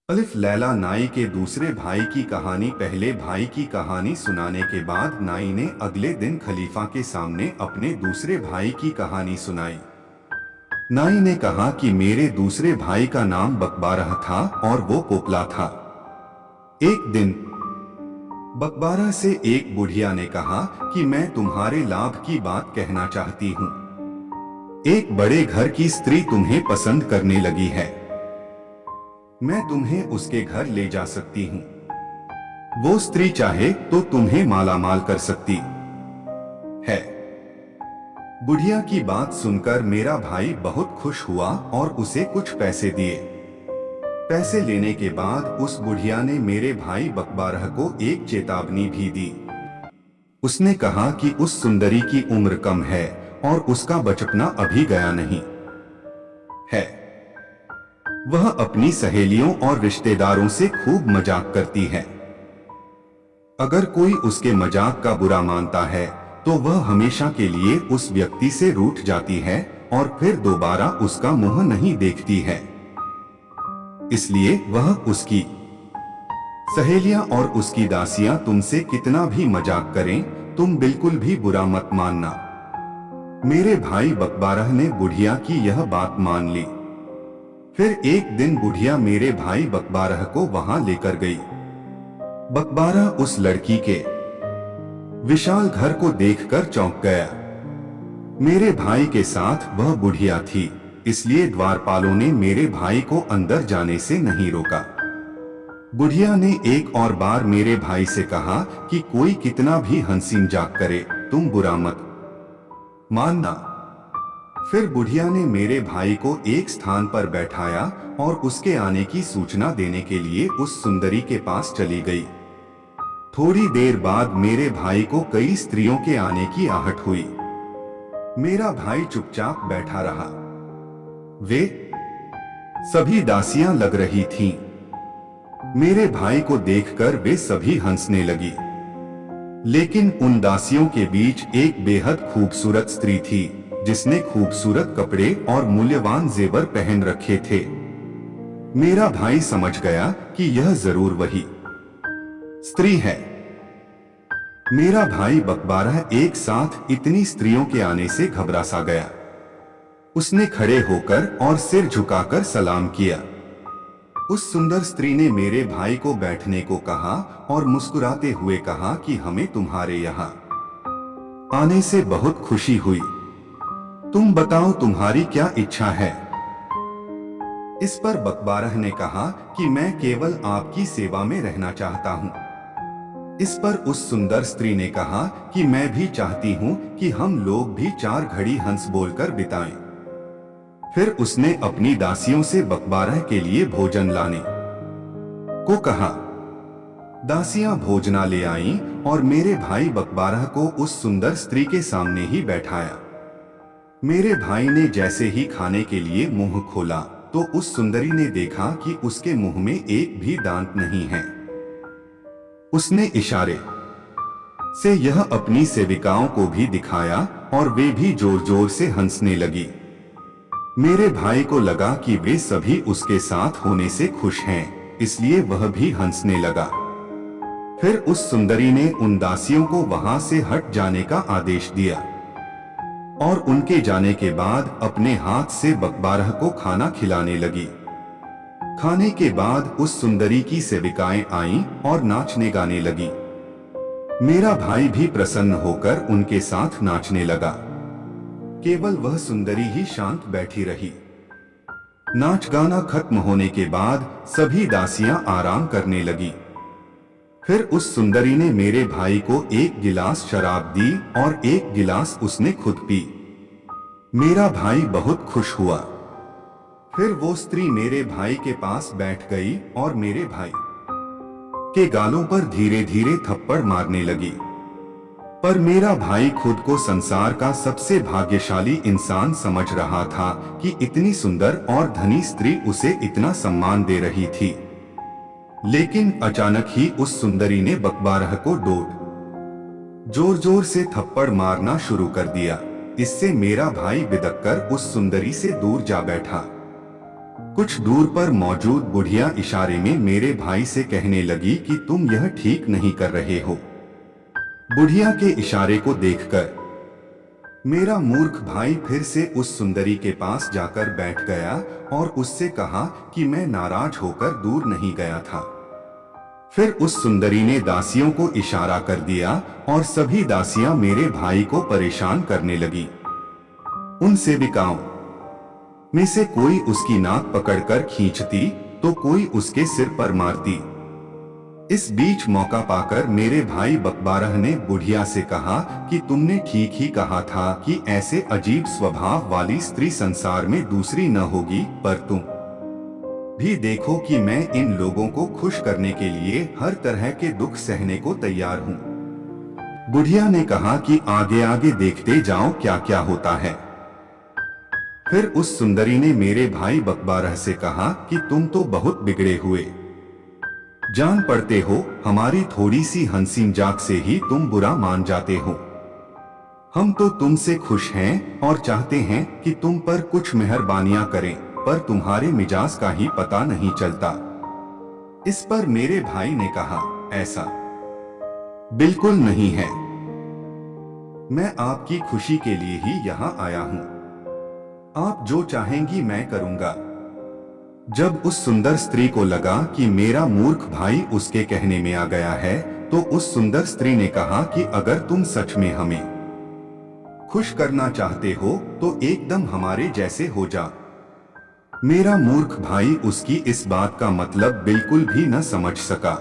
अलिफ लैला नाई के दूसरे भाई की कहानी। पहले भाई की कहानी सुनाने के बाद नाई ने अगले दिन खलीफा के सामने अपने दूसरे भाई की कहानी सुनाई। नाई ने कहा कि मेरे दूसरे भाई का नाम बकबारह था और वो पोपला था। एक दिन बकबारह से एक बुढ़िया ने कहा कि मैं तुम्हारे लाभ की बात कहना चाहती हूँ। एक बड़े घर की स्त्री तुम्हें पसंद करने लगी है। मैं तुम्हें उसके घर ले जा सकती हूँ। वो स्त्री चाहे तो तुम्हें मालामाल कर सकती है। बुढ़िया की बात सुनकर मेरा भाई बहुत खुश हुआ और उसे कुछ पैसे दिए। पैसे लेने के बाद उस बुढ़िया ने मेरे भाई बकबारह को एक चेतावनी भी दी। उसने कहा कि उस सुंदरी की उम्र कम है और उसका बचपना अभी गया नहीं है। वह अपनी सहेलियों और रिश्तेदारों से खूब मजाक करती है। अगर कोई उसके मजाक का बुरा मानता है तो वह हमेशा के लिए उस व्यक्ति से रूठ जाती है और फिर दोबारा उसका मुंह नहीं देखती है। इसलिए वह उसकी सहेलियां और उसकी दासियां तुमसे कितना भी मजाक करें, तुम बिल्कुल भी बुरा मत मानना। मेरे भाई बकबारह ने बुढ़िया की यह बात मान ली। फिर एक दिन बुढ़िया मेरे भाई बकबारह को वहां लेकर गई। बकबारह उस लड़की के विशाल घर को देखकर चौंक गया। मेरे भाई के साथ वह बुढ़िया थी, इसलिए द्वारपालों ने मेरे भाई को अंदर जाने से नहीं रोका। बुढ़िया ने एक और बार मेरे भाई से कहा कि कोई कितना भी हंसी मजाक करे, तुम बुरा मत मानना। फिर बुढ़िया ने मेरे भाई को एक स्थान पर बैठाया और उसके आने की सूचना देने के लिए उस सुंदरी के पास चली गई। थोड़ी देर बाद मेरे भाई को कई स्त्रियों के आने की आहट हुई। मेरा भाई चुपचाप बैठा रहा। वे सभी दासियां लग रही थीं। मेरे भाई को देखकर वे सभी हंसने लगी। लेकिन उन दासियों के बीच एक बेहद खूबसूरत स्त्री थी जिसने खूबसूरत कपड़े और मूल्यवान जेवर पहन रखे थे। मेरा भाई समझ गया कि यह जरूर वही स्त्री है। मेरा भाई बकबारह एक साथ इतनी स्त्रियों के आने से घबरा सा गया। उसने खड़े होकर और सिर झुकाकर सलाम किया। उस सुंदर स्त्री ने मेरे भाई को बैठने को कहा और मुस्कुराते हुए कहा कि हमें तुम्हारे यहाँ आने से बहुत खुशी हुई। तुम बताओ तुम्हारी क्या इच्छा है? इस पर बकबारह ने कहा कि मैं केवल आपकी सेवा में रहना चाहता हूँ। इस पर उस सुंदर स्त्री ने कहा कि मैं भी चाहती हूँ कि हम लोग भी 4 घड़ी हंस बोलकर बिताएं। फिर उसने अपनी दासियों से बकबारह के लिए भोजन लाने को कहा। दासियां भोजना ले आईं और मेरे भाई बकबारह को उस सुंदर स्त्री के सामने ही बैठाया। मेरे भाई ने जैसे ही खाने के लिए मुंह खोला तो उस सुंदरी ने देखा कि उसके मुंह में एक भी दांत नहीं है। उसने इशारे से यह अपनी सेविकाओं को भी दिखाया और वे भी जोर जोर से हंसने लगी। मेरे भाई को लगा कि वे सभी उसके साथ होने से खुश हैं, इसलिए वह भी हंसने लगा। फिर उस सुंदरी ने उन दासियों को वहां से हट जाने का आदेश दिया और उनके जाने के बाद अपने हाथ से बकबारह को खाना खिलाने लगी। खाने के बाद उस सुंदरी की सेविकाएं आईं और नाचने गाने लगी। मेरा भाई भी प्रसन्न होकर उनके साथ नाचने लगा। केवल वह सुंदरी ही शांत बैठी रही। नाच गाना खत्म होने के बाद सभी दासियां आराम करने लगी। फिर उस सुंदरी ने मेरे भाई को एक गिलास शराब दी और एक गिलास उसने खुद पी। मेरा भाई बहुत खुश हुआ। फिर वो स्त्री मेरे भाई के पास बैठ गई और मेरे भाई के गालों पर धीरे धीरे थप्पड़ मारने लगी। पर मेरा भाई खुद को संसार का सबसे भाग्यशाली इंसान समझ रहा था कि इतनी सुंदर और धनी स्त्री उसे इतना सम्मान दे रही थी। लेकिन अचानक ही उस सुंदरी ने बकबारह को जोर जोर से थप्पड़ मारना शुरू कर दिया। इससे मेरा भाई बिदककर उस सुंदरी से दूर जा बैठा। कुछ दूर पर मौजूद बुढ़िया इशारे में मेरे भाई से कहने लगी कि तुम यह ठीक नहीं कर रहे हो। बुढ़िया के इशारे को देखकर मेरा मूर्ख भाई फिर से उस सुंदरी के पास जाकर बैठ गया और उससे कहा कि मैं नाराज होकर दूर नहीं गया था। फिर उस सुंदरी ने दासियों को इशारा कर दिया और सभी दासियां मेरे भाई को परेशान करने लगी। उन सेविकाओं में से कोई उसकी नाक पकड़कर खींचती तो कोई उसके सिर पर मारती। इस बीच मौका पाकर मेरे भाई बकबारह ने बुढ़िया से कहा कि तुमने ठीक ही कहा था कि ऐसे अजीब स्वभाव वाली स्त्री संसार में दूसरी न होगी, पर तुम भी देखो कि मैं इन लोगों को खुश करने के लिए हर तरह के दुख सहने को तैयार हूँ। बुढ़िया ने कहा कि आगे आगे देखते जाओ क्या क्या होता है। फिर उस सुंदरी ने मेरे भाई बकबारह से कहा कि तुम तो बहुत बिगड़े हुए जान पड़ते हो, हमारी थोड़ी सी हंसी मजाक से ही तुम बुरा मान जाते हो। हम तो तुमसे खुश हैं और चाहते हैं कि तुम पर कुछ मेहरबानियां करें, पर तुम्हारे मिजाज का ही पता नहीं चलता। इस पर मेरे भाई ने कहा, ऐसा बिल्कुल नहीं है, मैं आपकी खुशी के लिए ही यहाँ आया हूँ। आप जो चाहेंगी मैं करूँगा। जब उस सुंदर स्त्री को लगा कि मेरा मूर्ख भाई उसके कहने में आ गया है, तो उस सुंदर स्त्री ने कहा कि अगर तुम सच में हमें खुश करना चाहते हो तो एकदम हमारे जैसे हो जा। मेरा मूर्ख भाई उसकी इस बात का मतलब बिल्कुल भी न समझ सका।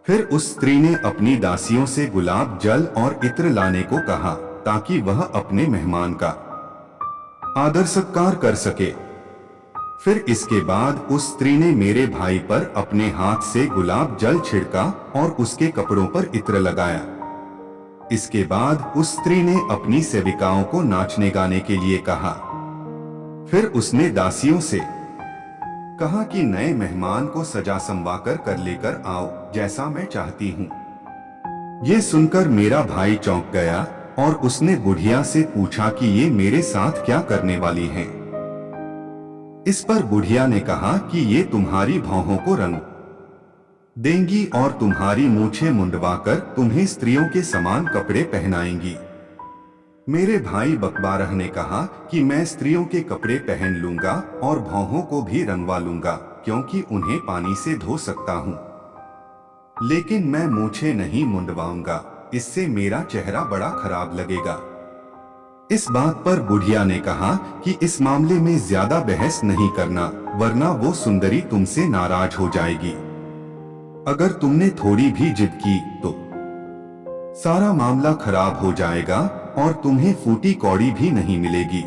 फिर उस स्त्री ने अपनी दासियों से गुलाब जल और इत्र लाने को कहा ताकि वह अपने मेहमान का आदर सत्कार कर सके। फिर इसके बाद उस स्त्री ने मेरे भाई पर अपने हाथ से गुलाब जल छिड़का और उसके कपड़ों पर इत्र लगाया। इसके बाद उस स्त्री ने अपनी सेविकाओं को नाचने गाने के लिए कहा। फिर उसने दासियों से कहा कि नए मेहमान को सजा संवाकर कर लेकर आओ, जैसा मैं चाहती हूँ। ये सुनकर मेरा भाई चौंक गया और उसने बुढ़िया से पूछा कि ये मेरे साथ क्या करने वाली हैं। इस पर बुढ़िया ने कहा कि ये तुम्हारी भौहों को रंग देंगी और तुम्हारी मूछें मुंडवाकर तुम्हें स्त्रियों के समान कपड़े पहनाएंगी। मेरे भाई बकबारह ने कहा कि मैं स्त्रियों के कपड़े पहन लूंगा और भौहों को भी रंगवा लूंगा, क्योंकि उन्हें पानी से धो सकता हूँ, लेकिन मैं मूछें नहीं मुंडवाऊंगा, इससे मेरा चेहरा बड़ा खराब लगेगा। इस बात पर बुढ़िया ने कहा कि इस मामले में ज्यादा बहस नहीं करना, वरना वो सुंदरी तुमसे नाराज हो जाएगी। अगर तुमने थोड़ी भी जिद की तो सारा मामला खराब हो जाएगा और तुम्हें फूटी कौड़ी भी नहीं मिलेगी।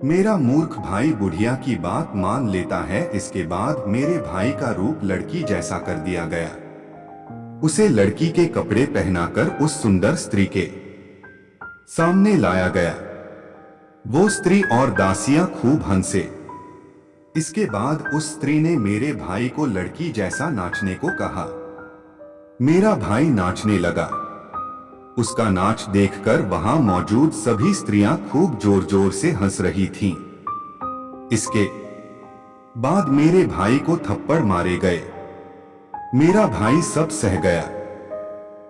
मेरा मूर्ख भाई बुढ़िया की बात मान लेता है। इसके बाद मेरे भाई का रूप लड़की जैसा कर दिया गया। उसे लड़की के कपड़े पहनाकर उस सुंदर स्त्री के सामने लाया गया। वो स्त्री और दासियां खूब हंसे। इसके बाद उस स्त्री ने मेरे भाई को लड़की जैसा नाचने को कहा। मेरा भाई नाचने लगा। उसका नाच देखकर वहां मौजूद सभी स्त्रियां खूब जोर जोर से हंस रही थीं। इसके बाद मेरे भाई को थप्पड़ मारे गए। मेरा भाई सब सह गया।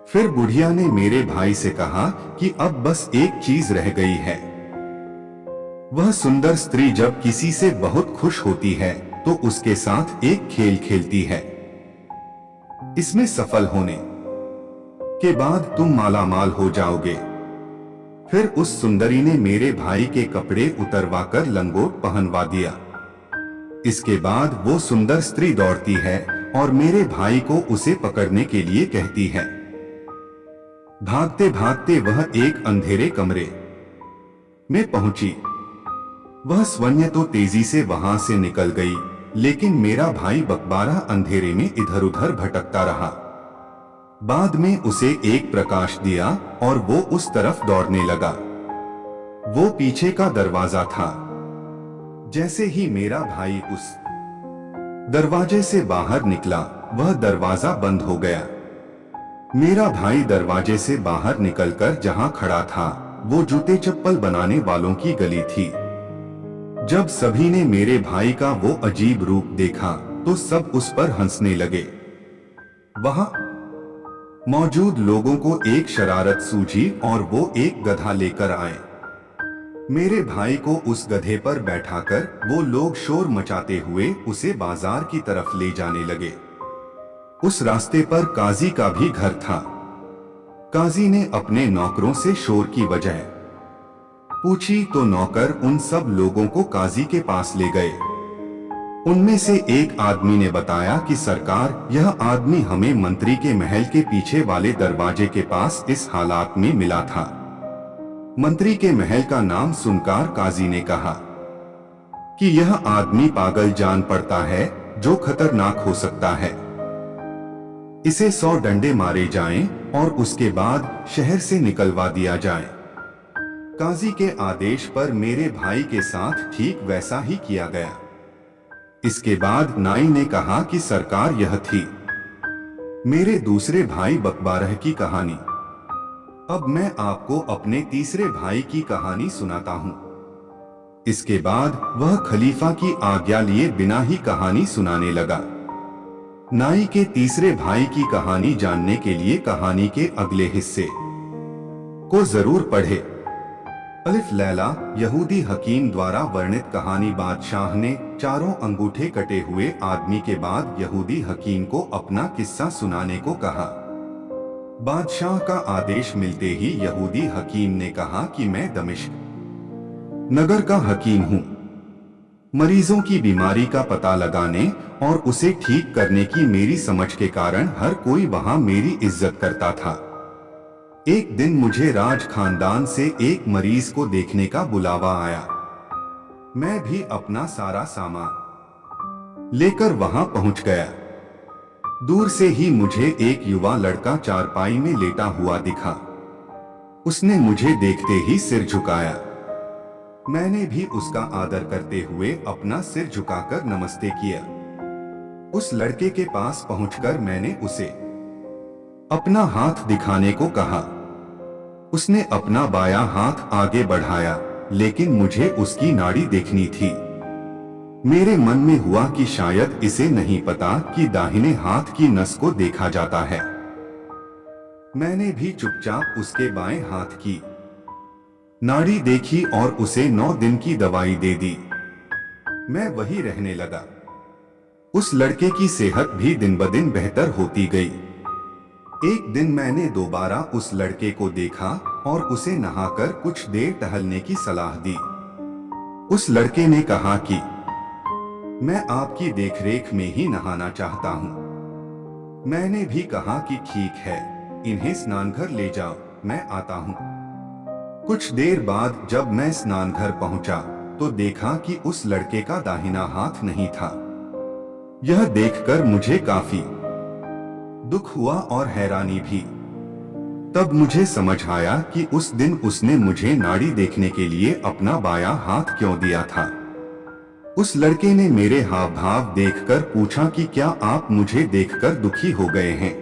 फिर बुढ़िया ने मेरे भाई से कहा कि अब बस एक चीज रह गई है। वह सुंदर स्त्री जब किसी से बहुत खुश होती है तो उसके साथ एक खेल खेलती है। इसमें सफल होने के बाद तुम मालामाल हो जाओगे। फिर उस सुंदरी ने मेरे भाई के कपड़े उतरवाकर लंगोट पहनवा दिया। इसके बाद वो सुंदर स्त्री दौड़ती है और मेरे भाई को उसे पकड़ने के लिए कहती है। भागते भागते वह एक अंधेरे कमरे में पहुंची। वह स्वयं तो तेजी से वहां से निकल गई, लेकिन मेरा भाई बकबारह अंधेरे में इधर उधर भटकता रहा। बाद में उसे एक प्रकाश दिया और वो उस तरफ दौड़ने लगा। वो पीछे का दरवाजा था। जैसे ही मेरा भाई उस दरवाजे से बाहर निकला, वह दरवाजा बंद हो गया। मेरा भाई दरवाजे से बाहर निकलकर जहां खड़ा था वो जूते चप्पल बनाने वालों की गली थी। जब सभी ने मेरे भाई का वो अजीब रूप देखा तो सब उस पर हंसने लगे। वहां मौजूद लोगों को एक शरारत सूझी और वो एक गधा लेकर आए। मेरे भाई को उस गधे पर बैठाकर वो लोग शोर मचाते हुए उसे बाजार की तरफ ले जाने लगे। उस रास्ते पर काजी का भी घर था। काजी ने अपने नौकरों से शोर की वजह पूछी तो नौकर उन सब लोगों को काजी के पास ले गए। उनमें से एक आदमी ने बताया कि सरकार, यह आदमी हमें मंत्री के महल के पीछे वाले दरवाजे के पास इस हालात में मिला था। मंत्री के महल का नाम सुनकर काजी ने कहा कि यह आदमी पागल जान पड़ता है, जो खतरनाक हो सकता है। इसे 100 डंडे मारे जाएं और उसके बाद शहर से निकलवा दिया जाए। काजी के आदेश पर मेरे भाई के साथ ठीक वैसा ही किया गया। इसके बाद नाई ने कहा कि सरकार, यह थी मेरे दूसरे भाई बकबारह की कहानी। अब मैं आपको अपने तीसरे भाई की कहानी सुनाता हूं। इसके बाद वह खलीफा की आज्ञा लिए बिना ही कहानी सुनाने लगा। नाई के तीसरे भाई की कहानी जानने के लिए कहानी के अगले हिस्से को जरूर पढ़े। अलिफ लैला यहूदी हकीम द्वारा वर्णित कहानी। बादशाह ने चारों अंगूठे कटे हुए आदमी के बाद यहूदी हकीम को अपना किस्सा सुनाने को कहा। बादशाह का आदेश मिलते ही यहूदी हकीम ने कहा कि मैं दमिश्क नगर का हकीम हूँ। मरीजों की बीमारी का पता लगाने और उसे ठीक करने की मेरी समझ के कारण हर कोई वहां मेरी इज्जत करता था। एक दिन मुझे राज खानदान से एक मरीज को देखने का बुलावा आया। मैं भी अपना सारा सामान लेकर वहां पहुंच गया। दूर से ही मुझे एक युवा लड़का चारपाई में लेटा हुआ दिखा। उसने मुझे देखते ही सिर झुकाया। मैंने भी उसका आदर करते हुए अपना सिर झुकाकर नमस्ते किया। उस लड़के के पास पहुंचकर मैंने उसे अपना हाथ दिखाने को कहा। उसने अपना बायां हाथ आगे बढ़ाया, लेकिन मुझे उसकी नाड़ी देखनी थी। मेरे मन में हुआ कि शायद इसे नहीं पता कि दाहिने हाथ की नस को देखा जाता है। मैंने भी चुपचाप उसके बाएं हाथ की नाड़ी देखी और उसे 9 दिन की दवाई दे दी। मैं वही रहने लगा। उस लड़के की सेहत भी दिन ब दिन बेहतर होती गई। एक दिन मैंने दोबारा उस लड़के को देखा और उसे नहाकर कुछ देर टहलने की सलाह दी। उस लड़के ने कहा कि मैं आपकी देखरेख में ही नहाना चाहता हूँ। मैंने भी कहा कि ठीक है, इन्हें स्नानघर ले जाओ, मैं आता हूँ। कुछ देर बाद जब मैं स्नानघर पहुंचा तो देखा कि उस लड़के का दाहिना हाथ नहीं था। यह देखकर मुझे काफी दुख हुआ और हैरानी भी। तब मुझे समझ आया कि उस दिन उसने मुझे नाड़ी देखने के लिए अपना बायां हाथ क्यों दिया था। उस लड़के ने मेरे हाव भाव देखकर पूछा कि क्या आप मुझे देखकर दुखी हो गए हैं।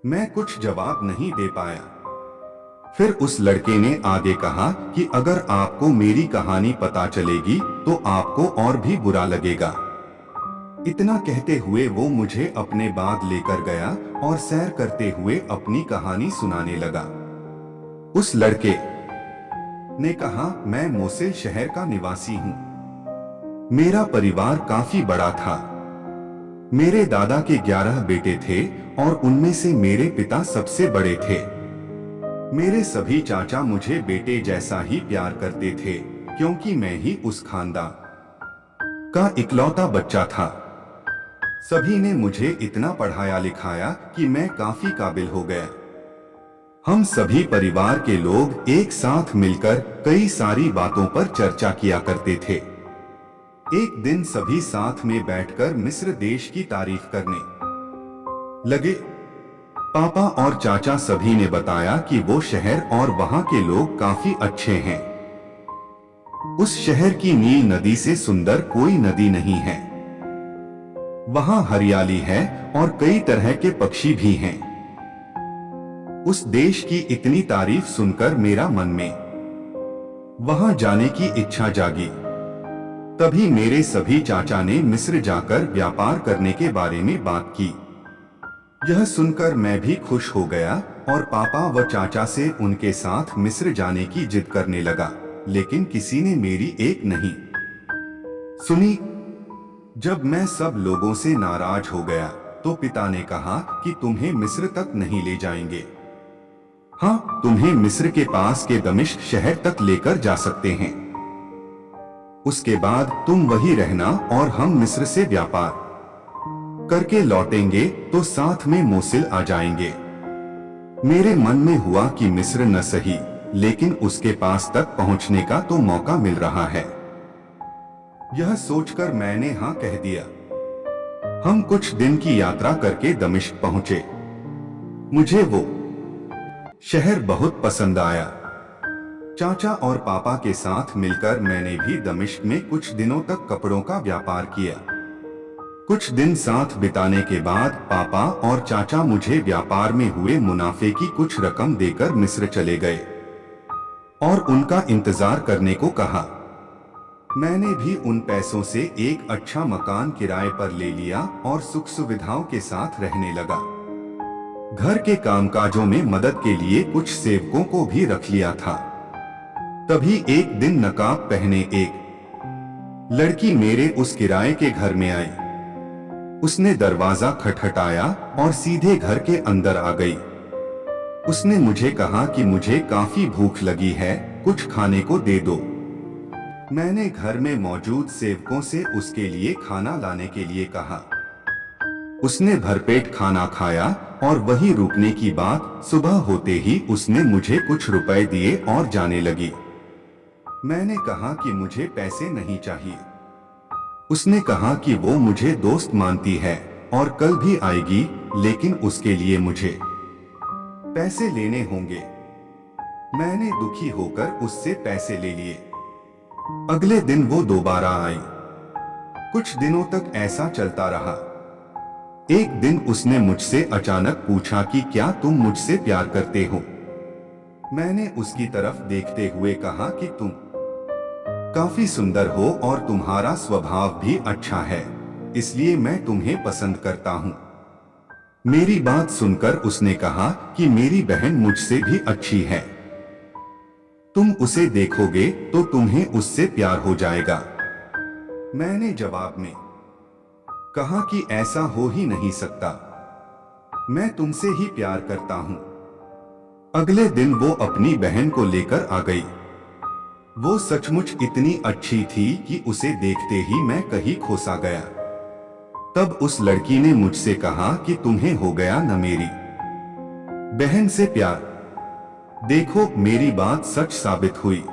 मैं कुछ जवाब नहीं दे पाया। फिर उस लड़के ने आगे कहा कि अगर आपको मेरी कहानी पता चलेगी तो आपको और भी बुरा लगेगा। इतना कहते हुए वो मुझे अपने बाद लेकर गया और सैर करते हुए अपनी कहानी सुनाने लगा। उस लड़के ने कहा, मैं मोसिल शहर का निवासी हूँ। मेरा परिवार काफी बड़ा था। मेरे दादा के 11 बेटे थे और उनमें से मेरे पिता सबसे बड़े थे। मेरे सभी चाचा मुझे बेटे जैसा ही प्यार करते थे, क्योंकि मैं ही उस खानदान का इकलौता बच्चा था। सभी ने मुझे इतना पढ़ाया लिखाया कि मैं काफी काबिल हो गया। हम सभी परिवार के लोग एक साथ मिलकर कई सारी बातों पर चर्चा किया करते थे। एक दिन सभी साथ में बैठकर मिस्र देश की तारीफ करने लगे। पापा और चाचा सभी ने बताया कि वो शहर और वहां के लोग काफी अच्छे हैं। उस शहर की नील नदी से सुंदर कोई नदी नहीं है। वहां हरियाली है और कई तरह के पक्षी भी हैं। उस देश की इतनी तारीफ सुनकर मेरा मन में वहां जाने की इच्छा जागी। तभी मेरे सभी चाचा ने मिस्र जाकर व्यापार करने के बारे में बात की। यह सुनकर मैं भी खुश हो गया और पापा व चाचा से उनके साथ मिस्र जाने की जिद करने लगा, लेकिन किसी ने मेरी एक नहीं सुनी। जब मैं सब लोगों से नाराज हो गया तो पिता ने कहा कि तुम्हें मिस्र तक नहीं ले जाएंगे। हाँ, तुम्हें मिस्र के पास के दमिश्क शहर तक लेकर जा सकते हैं। उसके बाद तुम वही रहना और हम मिस्र से व्यापार करके लौटेंगे तो साथ में मोसिल आ जाएंगे। मेरे मन में हुआ कि मिस्र न सही, लेकिन उसके पास तक पहुंचने का तो मौका मिल रहा है। यह सोचकर मैंने हाँ कह दिया। हम कुछ दिन की यात्रा करके दमिश्क पहुंचे। मुझे वो शहर बहुत पसंद आया। चाचा और पापा के साथ मिलकर मैंने भी दमिश्क में कुछ दिनों तक कपड़ों का व्यापार किया। कुछ दिन साथ बिताने के बाद पापा और चाचा मुझे व्यापार में हुए मुनाफे की कुछ रकम देकर मिस्र चले गए और उनका इंतजार करने को कहा। मैंने भी उन पैसों से एक अच्छा मकान किराए पर ले लिया और सुख सुविधाओं के साथ रहने लगा। घर के कामकाजों में मदद के लिए कुछ सेवकों को भी रख लिया था। तभी एक दिन नकाब पहने एक लड़की मेरे उस किराए के घर में आई। उसने दरवाजा खटखटाया और सीधे घर के अंदर आ गई। उसने मुझे कहा कि मुझे काफी भूख लगी है, कुछ खाने को दे दो। मैंने घर में मौजूद सेवकों से उसके लिए खाना लाने के लिए कहा। उसने भरपेट खाना खाया और वहीं रुकने की बात सुबह होते ही उसने मुझे कुछ रुपए दिए और जाने लगी। मैंने कहा कि मुझे पैसे नहीं चाहिए। उसने कहा कि वो मुझे दोस्त मानती है और कल भी आएगी, लेकिन उसके लिए मुझे पैसे लेने होंगे। मैंने दुखी होकर उससे पैसे ले लिए। अगले दिन वो दोबारा आई। कुछ दिनों तक ऐसा चलता रहा। एक दिन उसने मुझसे अचानक पूछा कि क्या तुम मुझसे प्यार करते हो। मैंने उसकी तरफ देखते हुए कहा कि तुम काफी सुंदर हो और तुम्हारा स्वभाव भी अच्छा है, इसलिए मैं तुम्हें पसंद करता हूँ। मेरी बात सुनकर उसने कहा कि मेरी बहन मुझसे भी अच्छी है। तुम उसे देखोगे तो तुम्हें उससे प्यार हो जाएगा। मैंने जवाब में कहा कि ऐसा हो ही नहीं सकता, मैं तुमसे ही प्यार करता हूँ। अगले दिन वो अपनी बहन को लेकर आ गई। वो सचमुच इतनी अच्छी थी कि उसे देखते ही मैं कहीं खोसा गया। तब उस लड़की ने मुझसे कहा कि तुम्हें हो गया न मेरी बहन से प्यार। देखो, मेरी बात सच साबित हुई।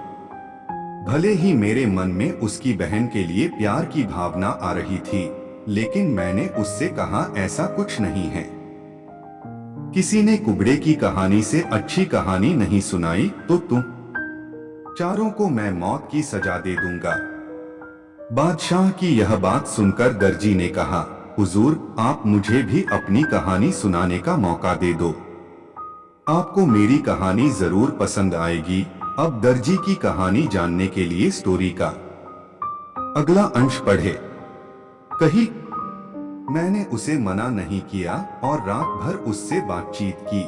भले ही मेरे मन में उसकी बहन के लिए प्यार की भावना आ रही थी, लेकिन मैंने उससे कहा ऐसा कुछ नहीं है। किसी ने कुबड़े की कहानी से अच्छी कहानी नहीं सुनाई तो तुम चारों को मैं मौत की सजा दे दूंगा। बादशाह की यह बात सुनकर दर्जी ने कहा, हुजूर, आप मुझे भी अपनी कहानी सुनाने का मौका दे दो। आपको मेरी कहानी जरूर पसंद आएगी। अब दर्जी की कहानी जानने के लिए स्टोरी का अगला अंश पढ़े। मैंने उसे मना नहीं किया और रात भर उससे बातचीत की।